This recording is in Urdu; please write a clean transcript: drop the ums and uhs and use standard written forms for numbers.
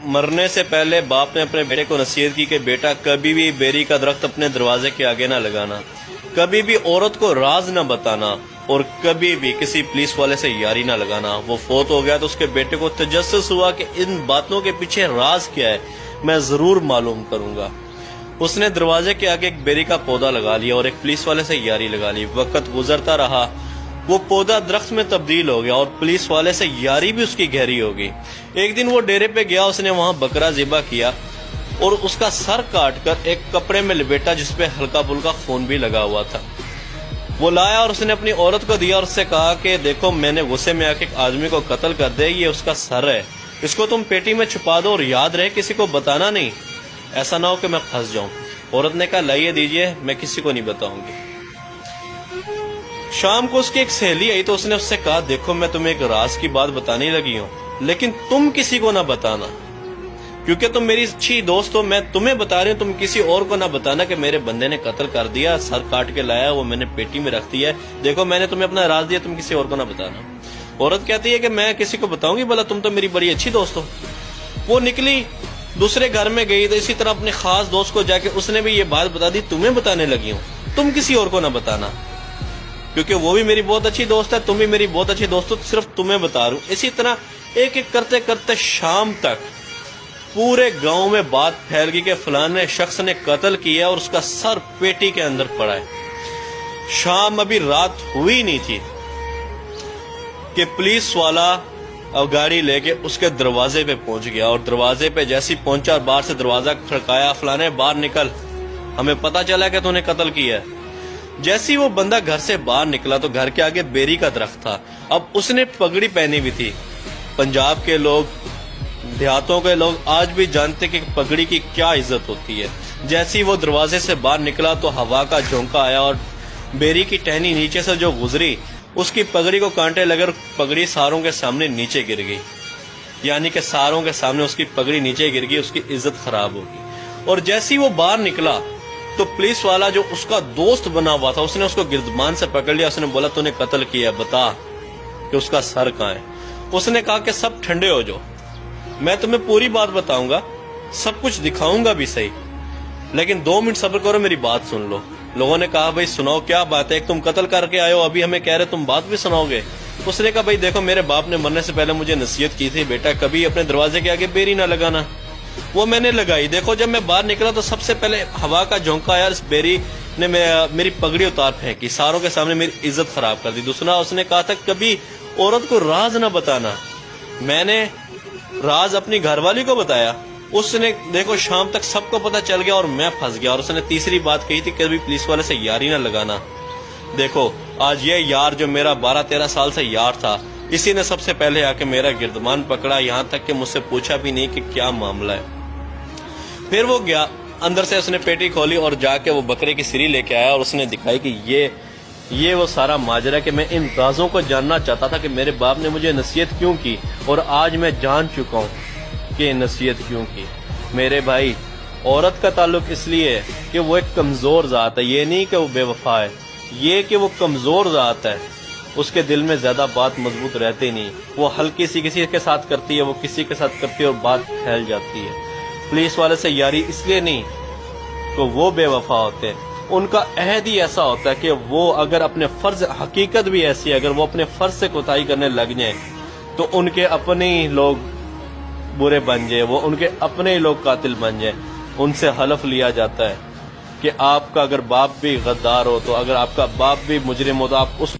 مرنے سے پہلے باپ نے اپنے بیٹے کو نصیحت کی کہ بیٹا کبھی بھی بیری کا درخت اپنے دروازے کے آگے نہ لگانا، کبھی بھی عورت کو راز نہ بتانا، اور کبھی بھی کسی پولیس والے سے یاری نہ لگانا۔ وہ فوت ہو گیا تو اس کے بیٹے کو تجسس ہوا کہ ان باتوں کے پیچھے راز کیا ہے، میں ضرور معلوم کروں گا۔ اس نے دروازے کے آگے ایک بیری کا پودا لگا لیا اور ایک پولیس والے سے یاری لگا لی۔ وقت گزرتا رہا، وہ پودا درخت میں تبدیل ہو گیا اور پولیس والے سے یاری بھی اس کی گہری ہو گئی۔ ایک دن وہ ڈیرے پہ گیا، اس نے وہاں بکرا ذبح کیا اور اس کا سر کاٹ کر ایک کپڑے میں لپیٹا جس پہ ہلکا پھلکا خون بھی لگا ہوا تھا۔ وہ لایا اور اس نے اپنی عورت کو دیا اور اس سے کہا کہ دیکھو میں نے غصے میں آ کے ایک آدمی کو قتل کر دے، یہ اس کا سر ہے، اس کو تم پیٹی میں چھپا دو اور یاد رہے کسی کو بتانا نہیں، ایسا نہ ہو کہ میں پھنس جاؤں۔ عورت نے کہا لائیے دیجئے، میں کسی کو نہیں بتاؤں گی۔ شام کو اس کی ایک سہیلی آئی تو اس نے اس سے کہا دیکھو میں تمہیں ایک راز کی بات بتانے لگی ہوں، لیکن تم کسی کو نہ بتانا، کیونکہ تم میری اچھی دوست ہو، میں تمہیں بتا رہی ہوں، تم کسی اور کو نہ بتانا کہ میرے بندے نے قتل کر دیا، سر کاٹ کے لایا، وہ میں نے پیٹی میں رکھ دیا ہے، دیکھو میں نے تمہیں اپنا راز دیا، تم کسی اور کو نہ بتانا۔ عورت کہتی ہے کہ میں کسی کو بتاؤں گی، بھلا تم تو میری بڑی اچھی دوست ہو۔ وہ نکلی، دوسرے گھر میں گئی تو اسی طرح اپنے خاص دوست کو جا کے اس نے بھی یہ بات بتا دی، تمہیں بتانے لگی ہوں، تم کسی اور کو نہ بتانا، کیونکہ وہ بھی میری بہت اچھی دوست ہے، تم بھی میری بہت اچھی دوست ہو، صرف تمہیں بتا رہا ہوں۔ اسی طرح ایک ایک کرتے کرتے شام تک پورے گاؤں میں بات پھیل گئی کہ فلانے شخص نے قتل کیا اور اس کا سر پیٹی کے اندر پڑا ہے۔ شام ابھی رات ہوئی نہیں تھی کہ پولیس والا اب گاڑی لے کے اس کے دروازے پہ پہنچ گیا، اور دروازے پہ جیسی پہنچا اور باہر سے دروازہ کھڑکایا، فلانے باہر نکل، ہمیں پتہ چلا کہ تو نے قتل کیا ہے۔ جیسی وہ بندہ گھر سے باہر نکلا تو گھر کے آگے بیری کا درخت تھا۔ اب اس نے پگڑی پہنی ہوئی تھی۔ پنجاب کے لوگ، دیہاتوں کے لوگ آج بھی جانتے کہ پگڑی کی کیا عزت ہوتی ہے۔ جیسی وہ دروازے سے باہر نکلا تو ہوا کا جھونکا آیا اور بیری کی ٹہنی نیچے سے جو گزری اس کی پگڑی کو کانٹے لگے اور پگڑی ساروں کے سامنے نیچے گر گئی، یعنی کہ ساروں کے سامنے اس کی پگڑی نیچے گر گئی، اس کی عزت خراب ہوگی۔ اور جیسی وہ باہر نکلا تو پولیس والا جو اس کا دوست بنا ہوا تھا اس نے اس کو گردمان سے پکڑ لیا، اس نے بولا تو نے قتل کیا، بتا کہ اس کا سر کہاں ہے۔ اس نے کہا کہ سب ٹھنڈے ہو جاؤ، میں تمہیں پوری بات بتاؤں گا، سب کچھ دکھاؤں گا بھی صحیح، لیکن 2 منٹ صبر کرو، میری بات سن لو۔ لوگوں نے کہا بھائی سناؤ کیا بات ہے، ایک تم قتل کر کے آئے ہو، ابھی ہمیں کہہ رہے تم بات بھی سناؤ گے۔ اس نے کہا بھائی دیکھو میرے باپ نے مرنے سے پہلے مجھے نصیحت کی تھی بیٹا کبھی اپنے دروازے کے آگے بیری نہ لگانا، وہ میں نے لگائی۔ دیکھو جب میں باہر نکلا تو سب سے پہلے ہوا کا جھونکا آیا، اس بیری نے میری پگڑی اتار پھینکی، ساروں کے سامنے میری عزت خراب کر دی۔ دوسرا اس نے کہا تھا کبھی عورت کو راز نہ بتانا، میں نے راز اپنی گھر والی کو بتایا، اس نے دیکھو شام تک سب کو پتہ چل گیا اور میں پھنس گیا۔ اور اس نے تیسری بات کہی تھی کبھی پولیس والے سے یاری نہ لگانا۔ دیکھو آج یہ یار جو میرا 12-13 سال سے یار تھا، اسی نے سب سے پہلے آ کے میرا گردمان پکڑا، یہاں تک کہ مجھ سے پوچھا بھی نہیں کہ کیا معاملہ ہے۔ پھر وہ گیا اندر سے، اس نے پیٹی کھولی اور جا کے وہ بکرے کی سری لے کے آیا اور اس نے دکھائی کہ یہ وہ سارا ماجرا کہ میں ان رازوں کو جاننا چاہتا تھا کہ میرے باپ نے مجھے نصیحت کیوں کی، اور آج میں جان چکا ہوں کہ نصیحت کیوں کی۔ میرے بھائی عورت کا تعلق اس لیے ہے کہ وہ ایک کمزور ذات ہے، یہ نہیں کہ وہ بے وفا ہے، یہ کہ وہ کمزور ذات ہے، اس کے دل میں زیادہ بات مضبوط رہتی نہیں، وہ ہلکی سی کسی کے ساتھ کرتی ہے، وہ کسی کے ساتھ کرتی ہے اور بات پھیل جاتی ہے۔ پولیس والے سے یاری اس لیے نہیں کہ وہ بے وفا ہوتے ہیں، ان کا عہد ہی ایسا ہوتا ہے کہ وہ اگر اپنے فرض، حقیقت بھی ایسی ہے، اگر وہ اپنے فرض سے کوتاہی کرنے لگ جائیں تو ان کے اپنے ہی لوگ برے بن جائیں، وہ ان کے اپنے ہی لوگ قاتل بن جائیں۔ ان سے حلف لیا جاتا ہے کہ آپ کا اگر باپ بھی غدار ہو، تو اگر آپ کا باپ بھی مجرم ہو تو آپ اس